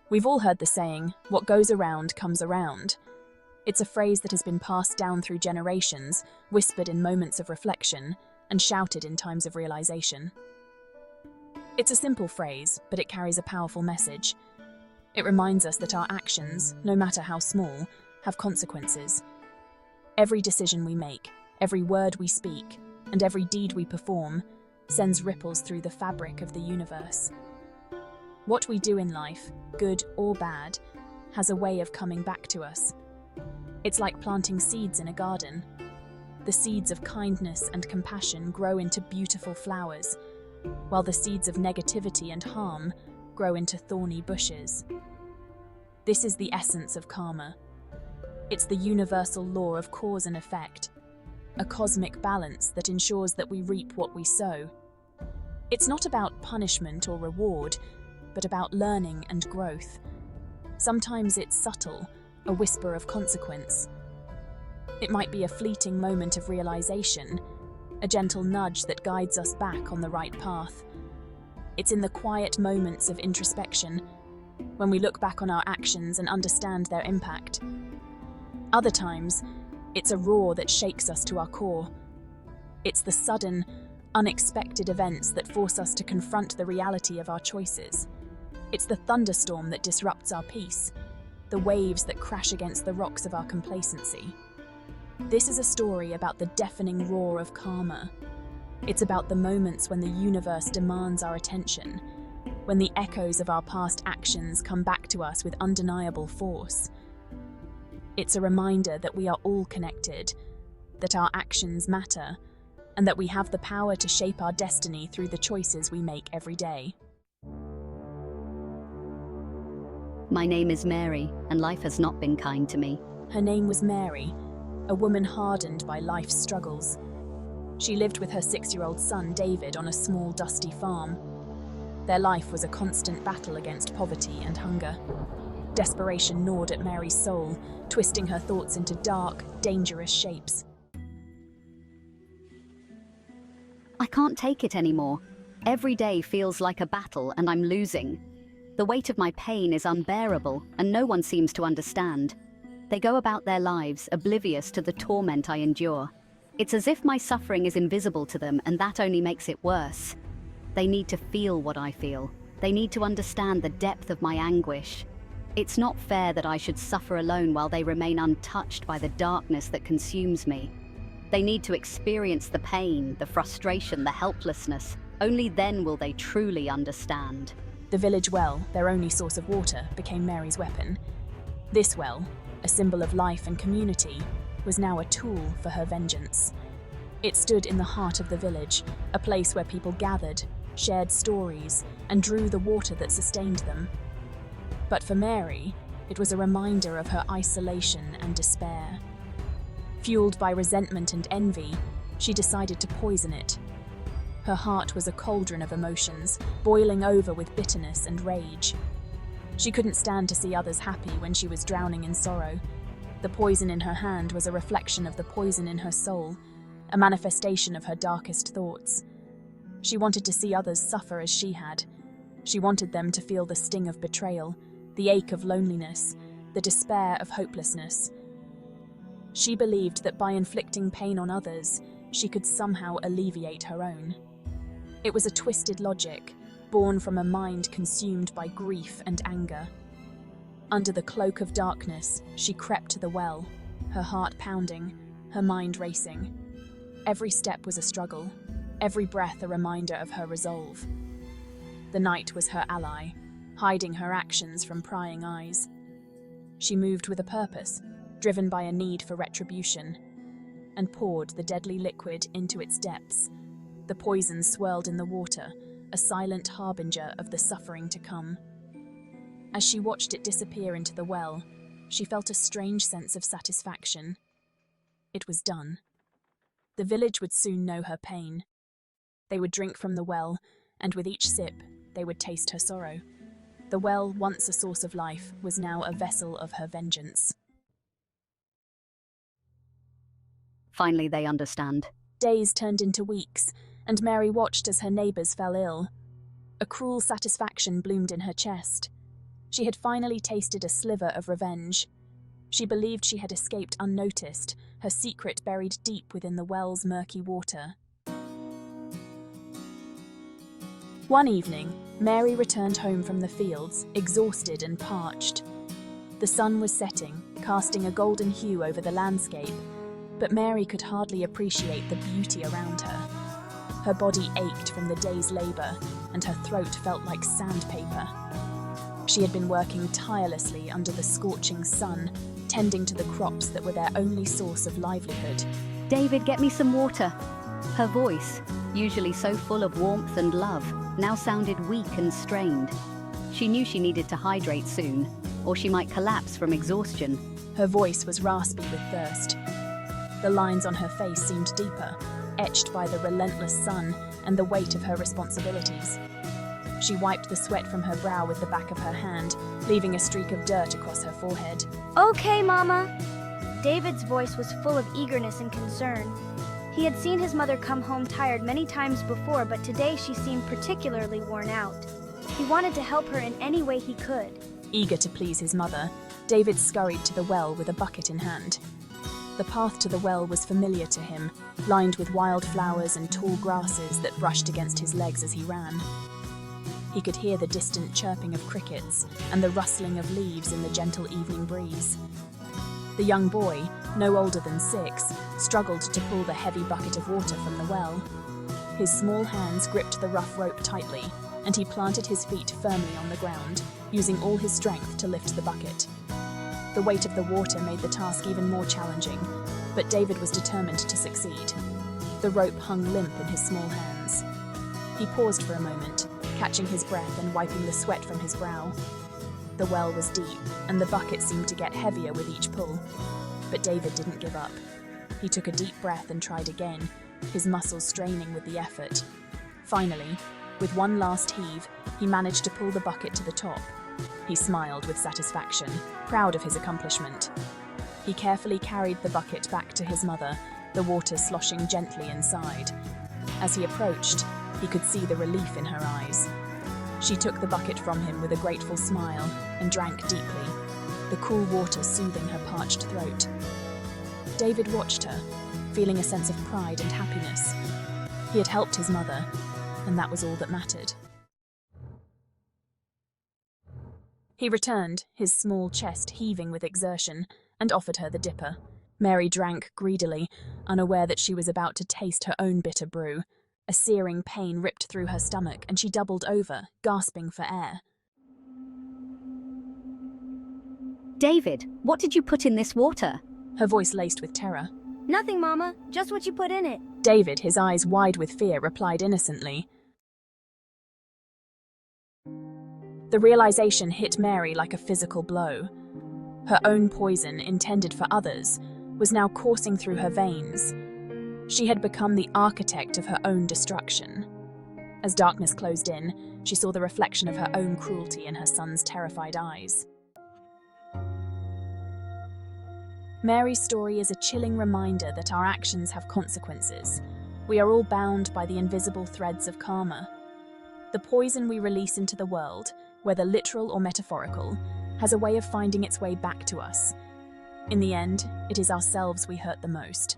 We've all heard the saying, "What goes around comes around." It's a phrase that has been passed down through generations, whispered in moments of reflection, and shouted in times of realization. It's a simple phrase, but it carries a powerful message. It reminds us that our actions, no matter how small, have consequences. Every decision we make, every word we speak, and every deed we perform sends ripples through the fabric of the universe. What we do in life, good or bad, has a way of coming back to us. It's like planting seeds in a garden. The seeds of kindness and compassion grow into beautiful flowers, while the seeds of negativity and harm grow into thorny bushes. This is the essence of karma. It's the universal law of cause and effect, a cosmic balance that ensures that we reap what we sow. It's not about punishment or reward, but about learning and growth. Sometimes it's subtle, a whisper of consequence. It might be a fleeting moment of realization, a gentle nudge that guides us back on the right path. It's in the quiet moments of introspection, when we look back on our actions and understand their impact. Other times, it's a roar that shakes us to our core. It's the sudden, unexpected events that force us to confront the reality of our choices. It's the thunderstorm that disrupts our peace, the waves that crash against the rocks of our complacency. This is a story about the deafening roar of karma. It's about the moments when the universe demands our attention, when the echoes of our past actions come back to us with undeniable force. It's a reminder that we are all connected, that our actions matter, and that we have the power to shape our destiny through the choices we make every day. My name is Mary, and life has not been kind to me. Her name was Mary, a woman hardened by life's struggles. She lived with her 6-year-old son, David, on a small, dusty farm. Their life was a constant battle against poverty and hunger. Desperation gnawed at Mary's soul, twisting her thoughts into dark, dangerous shapes. I can't take it anymore. Every day feels like a battle, and I'm losing. The weight of my pain is unbearable, and no one seems to understand. They go about their lives oblivious to the torment I endure. It's as if my suffering is invisible to them, and that only makes it worse. They need to feel what I feel. They need to understand the depth of my anguish. It's not fair that I should suffer alone while they remain untouched by the darkness that consumes me. They need to experience the pain, the frustration, the helplessness. Only then will they truly understand. The village well, their only source of water, became Mary's weapon. This well, a symbol of life and community, was now a tool for her vengeance. It stood in the heart of the village, a place where people gathered, shared stories, and drew the water that sustained them. But for Mary, it was a reminder of her isolation and despair. Fueled by resentment and envy, she decided to poison it. Her heart was a cauldron of emotions, boiling over with bitterness and rage. She couldn't stand to see others happy when she was drowning in sorrow. The poison in her hand was a reflection of the poison in her soul, a manifestation of her darkest thoughts. She wanted to see others suffer as she had. She wanted them to feel the sting of betrayal, the ache of loneliness, the despair of hopelessness. She believed that by inflicting pain on others, she could somehow alleviate her own. It was a twisted logic, born from a mind consumed by grief and anger. Under the cloak of darkness, she crept to the well, her heart pounding, her mind racing. Every step was a struggle, every breath a reminder of her resolve. The night was her ally, hiding her actions from prying eyes. She moved with a purpose, driven by a need for retribution, and poured the deadly liquid into its depths. The poison swirled in the water, a silent harbinger of the suffering to come. As she watched it disappear into the well, she felt a strange sense of satisfaction. It was done. The village would soon know her pain. They would drink from the well, and with each sip, they would taste her sorrow. The well, once a source of life, was now a vessel of her vengeance. Finally, they understand. Days turned into weeks, and Mary watched as her neighbours fell ill. A cruel satisfaction bloomed in her chest. She had finally tasted a sliver of revenge. She believed she had escaped unnoticed, her secret buried deep within the well's murky water. One evening, Mary returned home from the fields, exhausted and parched. The sun was setting, casting a golden hue over the landscape, but Mary could hardly appreciate the beauty around her. Her body ached from the day's labor, and her throat felt like sandpaper. She had been working tirelessly under the scorching sun, tending to the crops that were their only source of livelihood. David, get me some water. Her voice, usually so full of warmth and love, now sounded weak and strained. She knew she needed to hydrate soon, or she might collapse from exhaustion. Her voice was raspy with thirst. The lines on her face seemed deeper, etched by the relentless sun and the weight of her responsibilities. She wiped the sweat from her brow with the back of her hand, leaving a streak of dirt across her forehead. Okay, Mama. David's voice was full of eagerness and concern. He had seen his mother come home tired many times before, but today she seemed particularly worn out. He wanted to help her in any way he could. Eager to please his mother, David scurried to the well with a bucket in hand. The path to the well was familiar to him, lined with wild flowers and tall grasses that brushed against his legs as he ran. He could hear the distant chirping of crickets and the rustling of leaves in the gentle evening breeze. The young boy, no older than 6, struggled to pull the heavy bucket of water from the well. His small hands gripped the rough rope tightly, and he planted his feet firmly on the ground, using all his strength to lift the bucket. The weight of the water made the task even more challenging, but David was determined to succeed. The rope hung limp in his small hands. He paused for a moment, catching his breath and wiping the sweat from his brow. The well was deep, and the bucket seemed to get heavier with each pull. But David didn't give up. He took a deep breath and tried again, his muscles straining with the effort. Finally, with one last heave, he managed to pull the bucket to the top. He smiled with satisfaction, proud of his accomplishment. He carefully carried the bucket back to his mother, the water sloshing gently inside. As he approached, he could see the relief in her eyes. She took the bucket from him with a grateful smile and drank deeply, the cool water soothing her parched throat. David watched her, feeling a sense of pride and happiness. He had helped his mother, and that was all that mattered. He returned, his small chest heaving with exertion, and offered her the dipper. Mary drank greedily, unaware that she was about to taste her own bitter brew. A searing pain ripped through her stomach, and she doubled over, gasping for air. David, what did you put in this water? Her voice laced with terror. Nothing, Mama. Just what you put in it. David, his eyes wide with fear, replied innocently. The realization hit Mary like a physical blow. Her own poison, intended for others, was now coursing through her veins. She had become the architect of her own destruction. As darkness closed in, she saw the reflection of her own cruelty in her son's terrified eyes. Mary's story is a chilling reminder that our actions have consequences. We are all bound by the invisible threads of karma. The poison we release into the world, whether literal or metaphorical, has a way of finding its way back to us. In the end, it is ourselves we hurt the most.